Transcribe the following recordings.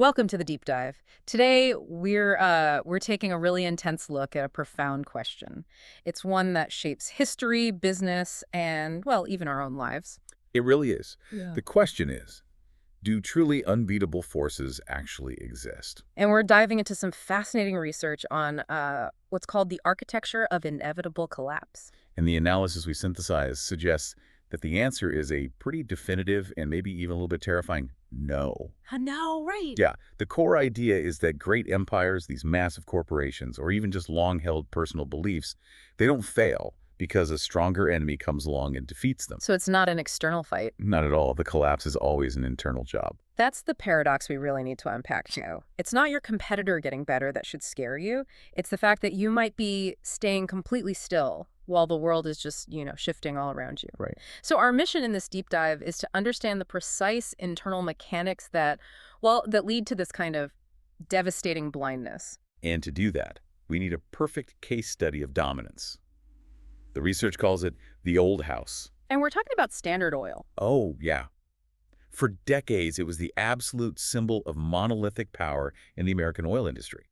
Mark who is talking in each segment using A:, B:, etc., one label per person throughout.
A: Welcome to the deep dive. Today we're taking a really intense look at a profound question. It's one that shapes history, business, and well, even our own lives.
B: It really is.
A: Yeah.
B: The question is, do truly unbeatable forces actually exist?
A: And we're diving into some fascinating research on what's called the architecture of inevitable collapse.
B: And the analysis we synthesize suggests that the answer is a pretty definitive and maybe even a little bit terrifying no.
A: No, right.
B: Yeah, the core idea is that great empires, these massive corporations, or even just long-held personal beliefs, they don't fail because a stronger enemy comes along and defeats them.
A: So it's not an external fight.
B: Not at all. The collapse is always an internal job.
A: That's the paradox we really need to unpack, Joe. It's not your competitor getting better that should scare you. It's the fact that you might be staying completely still while the world is just, shifting all around you.
B: Right.
A: So our mission in this deep dive is to understand the precise internal mechanics that lead to this kind of devastating blindness.
B: And to do that, we need a perfect case study of dominance. The research calls it the old house.
A: And we're talking about Standard Oil.
B: Oh, yeah. For decades, it was the absolute symbol of monolithic power in the American oil industry.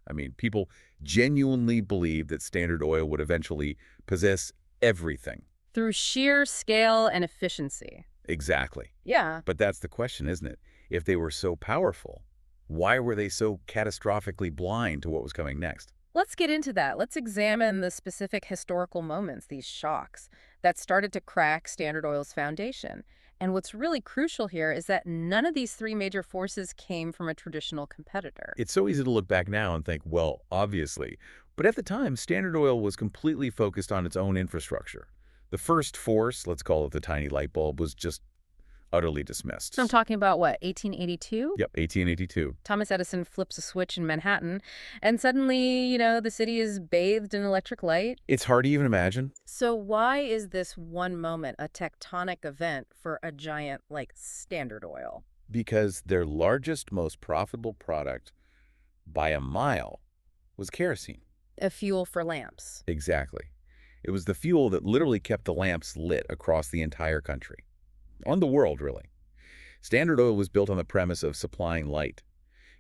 B: I mean, people genuinely believed that Standard Oil would eventually possess everything.
A: Through sheer scale and efficiency.
B: Exactly.
A: Yeah.
B: But that's the question, isn't it? If they were so powerful, why were they so catastrophically blind to what was coming next?
A: Let's get into that. Let's examine the specific historical moments, these shocks, that started to crack Standard Oil's foundation. And what's really crucial here is that none of these three major forces came from a traditional competitor.
B: It's so easy to look back now and think, well, obviously. But at the time, Standard Oil was completely focused on its own infrastructure. The first force, let's call it the tiny light bulb, was just utterly dismissed.
A: So I'm talking about what, 1882?
B: Yep, 1882.
A: Thomas Edison flips a switch in Manhattan, and suddenly, the city is bathed in electric light.
B: It's hard to even imagine.
A: So why is this one moment a tectonic event for a giant like Standard Oil?
B: Because their largest, most profitable product by a mile was kerosene.
A: A fuel for lamps.
B: Exactly. It was the fuel that literally kept the lamps lit across the entire country. On the world, really. Standard Oil was built on the premise of supplying light.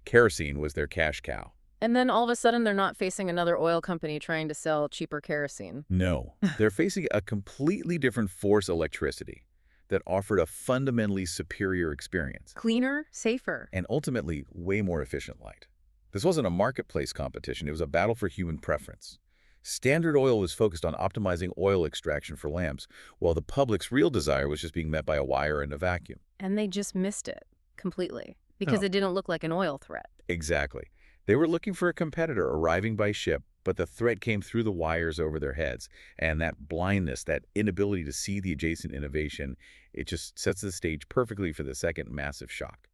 B: Kerosene was their cash cow.
A: And then all of a sudden, they're not facing another oil company trying to sell cheaper kerosene.
B: No, they're facing a completely different force electricity that offered a fundamentally superior experience.
A: Cleaner, safer.
B: And ultimately, way more efficient light. This wasn't a marketplace competition. It was a battle for human preference. Standard Oil was focused on optimizing oil extraction for lamps, while the public's real desire was just being met by a wire and a vacuum.
A: And they just missed it completely because
B: No.
A: it didn't look like an oil threat.
B: Exactly. They were looking for a competitor arriving by ship, but the threat came through the wires over their heads. And that blindness, that inability to see the adjacent innovation, it just sets the stage perfectly for the second massive shock.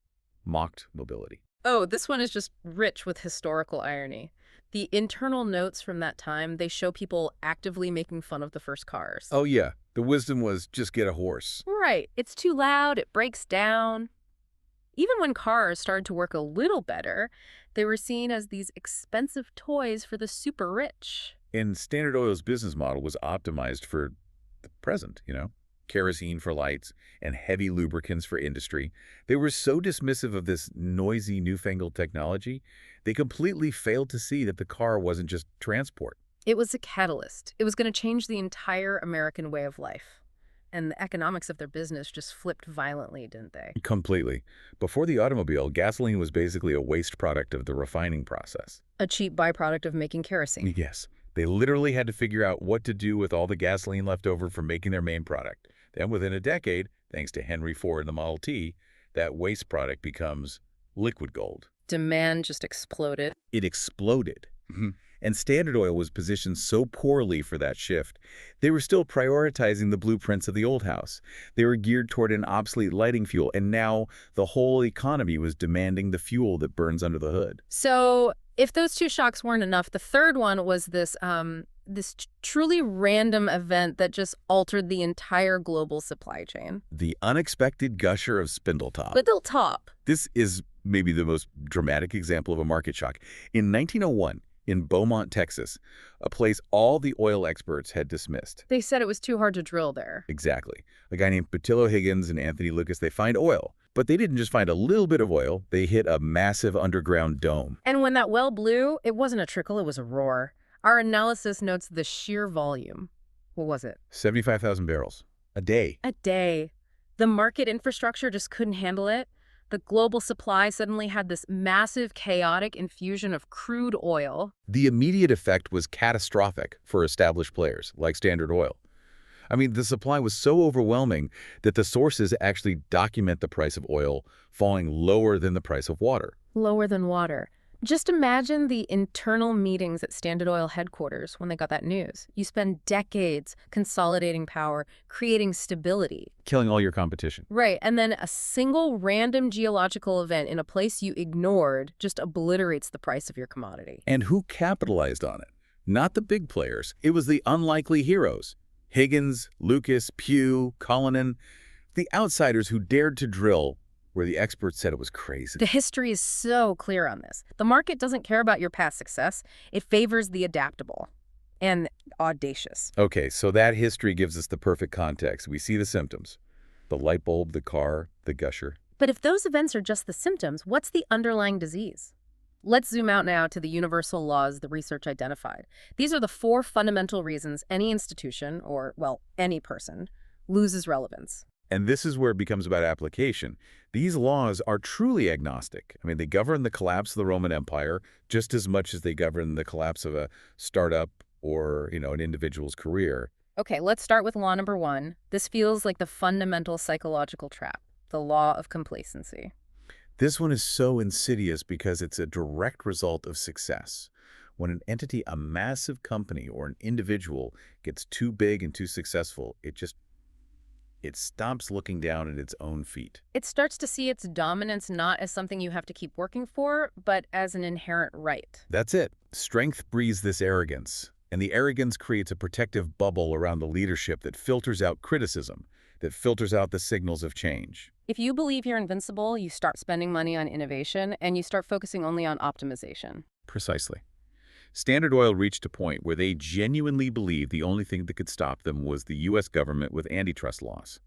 B: Mocked mobility.
A: Oh, this one is just rich with historical irony. The internal notes from that time, they show people actively making fun of the first cars.
B: Oh yeah, the wisdom was just get a horse.
A: Right. It's too loud. It breaks down. Even when cars started to work a little better, they were seen as these expensive toys for the super rich.
B: And Standard Oil's business model was optimized for the present, kerosene for lights and heavy lubricants for industry. They were so dismissive of this noisy, newfangled technology, they completely failed to see that the car wasn't just transport.
A: It was a catalyst. It was going to change the entire American way of life. And the economics of their business just flipped violently, didn't they?
B: Completely. Before the automobile, gasoline was basically a waste product of the refining process.
A: A cheap byproduct of making kerosene.
B: Yes. They literally had to figure out what to do with all the gasoline left over from making their main product. Then within a decade, thanks to Henry Ford and the Model T, that waste product becomes liquid gold.
A: Demand just exploded.
B: It exploded. And Standard Oil was positioned so poorly for that shift. They were still prioritizing the blueprints of the old house. They were geared toward an obsolete lighting fuel, and now the whole economy was demanding the fuel that burns under the hood.
A: So if those two shocks weren't enough, the third one was this truly random event that just altered the entire global supply chain.
B: The unexpected gusher of Spindletop.
A: But they'll top.
B: This is maybe the most dramatic example of a market shock. In 1901, in Beaumont, Texas, a place all the oil experts had dismissed.
A: They said it was too hard to drill there.
B: Exactly. A guy named Patillo Higgins and Anthony Lucas, they find oil. But they didn't just find a little bit of oil, they hit a massive underground dome.
A: And when that well blew, it wasn't a trickle, it was a roar. Our analysis notes the sheer volume. What was it?
B: 75,000 barrels a day.
A: A day. The market infrastructure just couldn't handle it. The global supply suddenly had this massive, chaotic infusion of crude oil.
B: The immediate effect was catastrophic for established players like Standard Oil. I mean, the supply was so overwhelming that the sources actually document the price of oil falling lower than the price of water.
A: Lower than water. Just imagine the internal meetings at Standard Oil headquarters when they got that news. You spend decades consolidating power, creating stability.
B: Killing all your competition.
A: Right, and then a single random geological event in a place you ignored just obliterates the price of your commodity.
B: And who capitalized on it? Not the big players. It was the unlikely heroes. Higgins, Lucas, Pugh, Cullinan, the outsiders who dared to drill where the experts said it was crazy.
A: The history is so clear on this. The market doesn't care about your past success. It favors the adaptable and audacious.
B: Okay, so that history gives us the perfect context. We see the symptoms. The light bulb, the car, the gusher.
A: But if those events are just the symptoms, what's the underlying disease? Let's zoom out now to the universal laws the research identified. These are the 4 fundamental reasons any institution, or, well, any person, loses relevance.
B: And this is where it becomes about application. These laws are truly agnostic. I mean, they govern the collapse of the Roman Empire just as much as they govern the collapse of a startup or, an individual's career.
A: Okay, let's start with law number 1. This feels like the fundamental psychological trap, the law of complacency.
B: This one is so insidious because it's a direct result of success. When an entity, a massive company or an individual gets too big and too successful, it stops looking down at its own feet.
A: It starts to see its dominance not as something you have to keep working for, but as an inherent right.
B: That's it. Strength breeds this arrogance, and the arrogance creates a protective bubble around the leadership that filters out criticism, that filters out the signals of change.
A: If you believe you're invincible, you start spending money on innovation, and you start focusing only on optimization.
B: Precisely. Standard Oil reached a point where they genuinely believed the only thing that could stop them was the U.S. government with antitrust laws.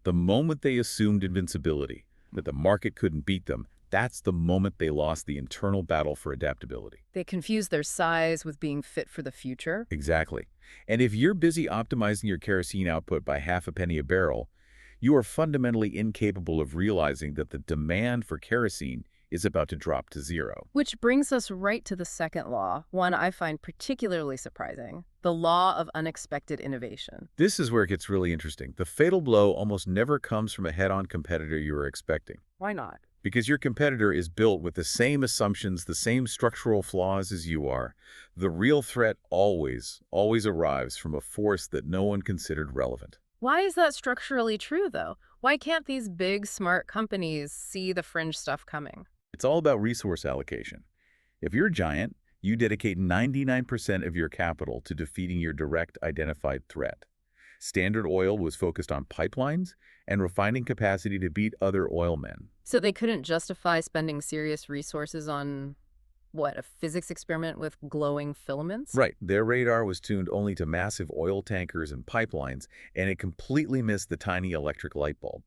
B: The moment they assumed invincibility, that the market couldn't beat them, that's the moment they lost the internal battle for adaptability.
A: They confuse their size with being fit for the future.
B: Exactly. And if you're busy optimizing your kerosene output by half a penny a barrel, you are fundamentally incapable of realizing that the demand for kerosene is about to drop to zero.
A: Which brings us right to the second law, one I find particularly surprising, the law of unexpected innovation.
B: This is where it gets really interesting. The fatal blow almost never comes from a head-on competitor you were expecting.
A: Why not?
B: Because your competitor is built with the same assumptions, the same structural flaws as you are. The real threat always arrives from a force that no one considered relevant.
A: Why is that structurally true, though? Why can't these big, smart companies see the fringe stuff coming?
B: It's all about resource allocation. If you're a giant, you dedicate 99% of your capital to defeating your direct identified threat. Standard Oil was focused on pipelines and refining capacity to beat other oil men.
A: So they couldn't justify spending serious resources on, what, a physics experiment with glowing filaments?
B: Right. Their radar was tuned only to massive oil tankers and pipelines, and it completely missed the tiny electric light bulb.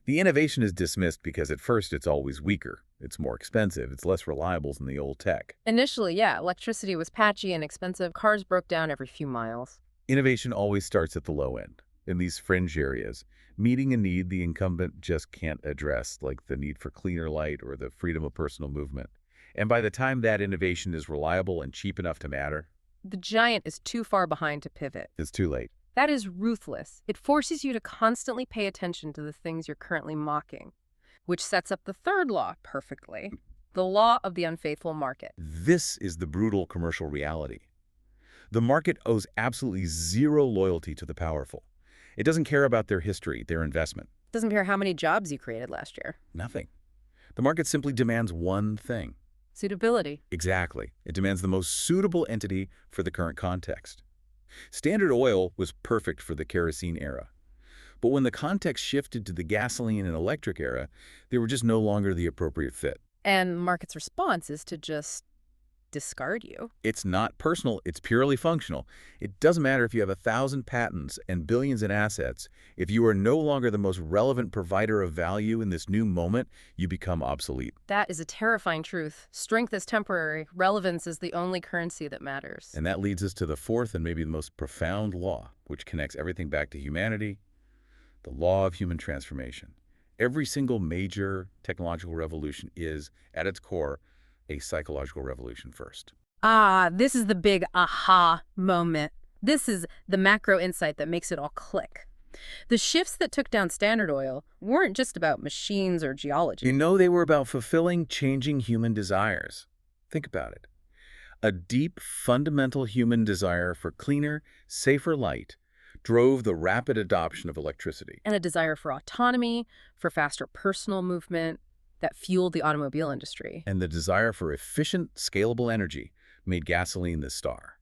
B: The innovation is dismissed because at first it's always weaker. It's more expensive. It's less reliable than the old tech.
A: Initially, yeah, electricity was patchy and expensive. Cars broke down every few miles.
B: Innovation always starts at the low end, in these fringe areas, meeting a need the incumbent just can't address, like the need for cleaner light or the freedom of personal movement. And by the time that innovation is reliable and cheap enough to matter,
A: the giant is too far behind to pivot.
B: it's too late.
A: That is ruthless. It forces you to constantly pay attention to the things you're currently mocking, which sets up the third law perfectly, the law of the unfaithful market.
B: This is the brutal commercial reality. The market owes absolutely zero loyalty to the powerful. It doesn't care about their history, their investment.
A: Doesn't care how many jobs you created last year.
B: Nothing. The market simply demands one thing.
A: Suitability.
B: Exactly. It demands the most suitable entity for the current context. Standard Oil was perfect for the kerosene era. But when the context shifted to the gasoline and electric era, they were just no longer the appropriate fit.
A: And the market's response is to just discard you.
B: It's not personal, it's purely functional. It doesn't matter if you have 1,000 patents and billions in assets. If you are no longer the most relevant provider of value in this new moment, you become obsolete.
A: That is a terrifying truth. Strength is temporary. Relevance is the only currency that matters.
B: And that leads us to the fourth and maybe the most profound law, which connects everything back to humanity, the law of human transformation. Every single major technological revolution is, at its core, a psychological revolution first.
A: Ah, this is the big aha moment. This is the macro insight that makes it all click. The shifts that took down Standard Oil weren't just about machines or geology.
B: They were about fulfilling changing human desires. Think about it. A deep, fundamental human desire for cleaner, safer light drove the rapid adoption of electricity.
A: And a desire for autonomy, for faster personal movement that fueled the automobile industry.
B: And the desire for efficient, scalable energy made gasoline the star.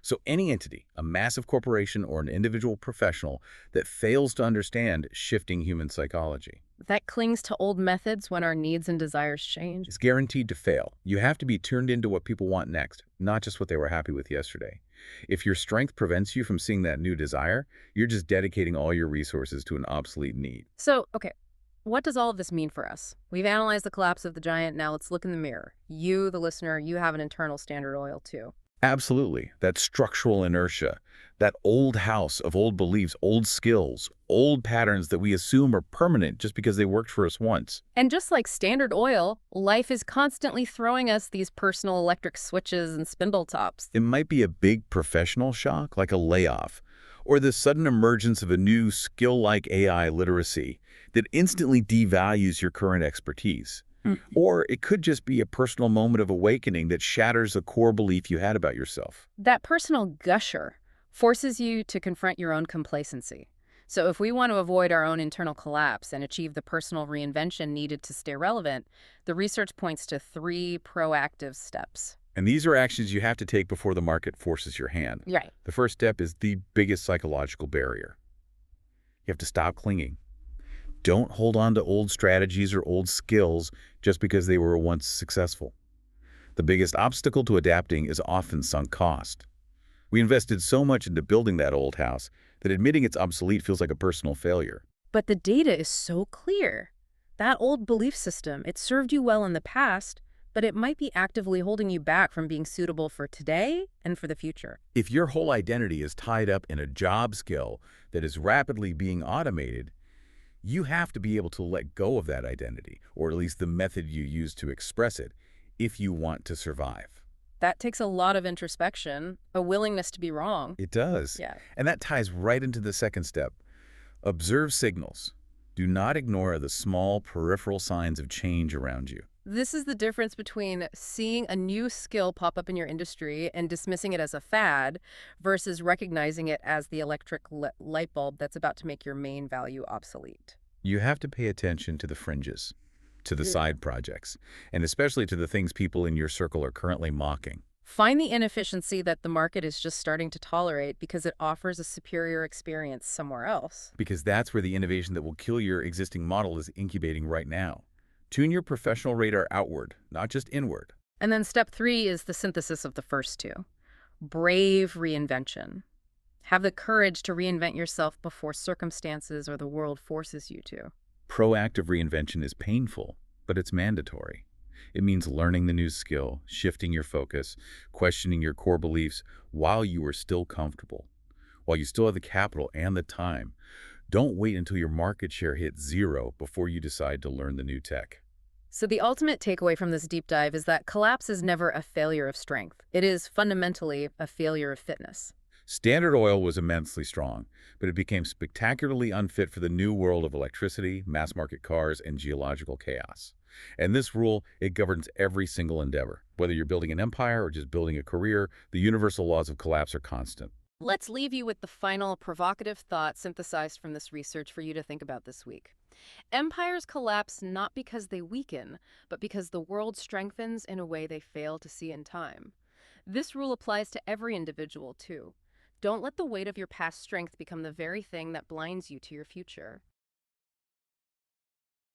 B: So any entity, a massive corporation or an individual professional that fails to understand shifting human psychology
A: That clings to old methods when our needs and desires change.
B: is guaranteed to fail. You have to be turned into what people want next, not just what they were happy with yesterday. If your strength prevents you from seeing that new desire, you're just dedicating all your resources to an obsolete need.
A: So, okay, what does all of this mean for us? We've analyzed the collapse of the giant. Now let's look in the mirror. You, the listener, you have an internal Standard Oil too.
B: Absolutely. That structural inertia, that old house of old beliefs, old skills, old patterns that we assume are permanent just because they worked for us once.
A: And just like Standard Oil, life is constantly throwing us these personal electric switches and spindle tops.
B: It might be a big professional shock, like a layoff, or the sudden emergence of a new skill like AI literacy that instantly devalues your current expertise. Or it could just be a personal moment of awakening that shatters a core belief you had about yourself.
A: That personal gusher forces you to confront your own complacency. So if we want to avoid our own internal collapse and achieve the personal reinvention needed to stay relevant, the research points to 3 proactive steps.
B: And these are actions you have to take before the market forces your hand.
A: Right.
B: The first step is the biggest psychological barrier. You have to stop clinging. Don't hold on to old strategies or old skills just because they were once successful. The biggest obstacle to adapting is often sunk cost. We invested so much into building that old house that admitting it's obsolete feels like a personal failure.
A: But the data is so clear. That old belief system, it served you well in the past, but it might be actively holding you back from being suitable for today and for the future.
B: If your whole identity is tied up in a job skill that is rapidly being automated, you have to be able to let go of that identity, or at least the method you use to express it, if you want to survive.
A: That takes a lot of introspection, a willingness to be wrong.
B: It does.
A: Yeah.
B: And that ties right into the second step. Observe signals. Do not ignore the small peripheral signs of change around you.
A: This is the difference between seeing a new skill pop up in your industry and dismissing it as a fad versus recognizing it as the electric light bulb that's about to make your main value obsolete.
B: You have to pay attention to the fringes, to the side projects, and especially to the things people in your circle are currently mocking.
A: Find the inefficiency that the market is just starting to tolerate because it offers a superior experience somewhere else.
B: Because that's where the innovation that will kill your existing model is incubating right now. Tune your professional radar outward, not just inward.
A: And then step 3 is the synthesis of the first 2. Brave reinvention. Have the courage to reinvent yourself before circumstances or the world forces you to.
B: Proactive reinvention is painful, but it's mandatory. It means learning the new skill, shifting your focus, questioning your core beliefs while you are still comfortable, while you still have the capital and the time. Don't wait until your market share hits 0 before you decide to learn the new tech.
A: So the ultimate takeaway from this deep dive is that collapse is never a failure of strength. It is fundamentally a failure of fitness.
B: Standard Oil was immensely strong, but it became spectacularly unfit for the new world of electricity, mass-market cars, and geological chaos. And this rule, it governs every single endeavor. Whether you're building an empire or just building a career, the universal laws of collapse are constant.
A: Let's leave you with the final provocative thought synthesized from this research for you to think about this week. Empires collapse not because they weaken, but because the world strengthens in a way they fail to see in time. This rule applies to every individual, too. Don't let the weight of your past strength become the very thing that blinds you to your future.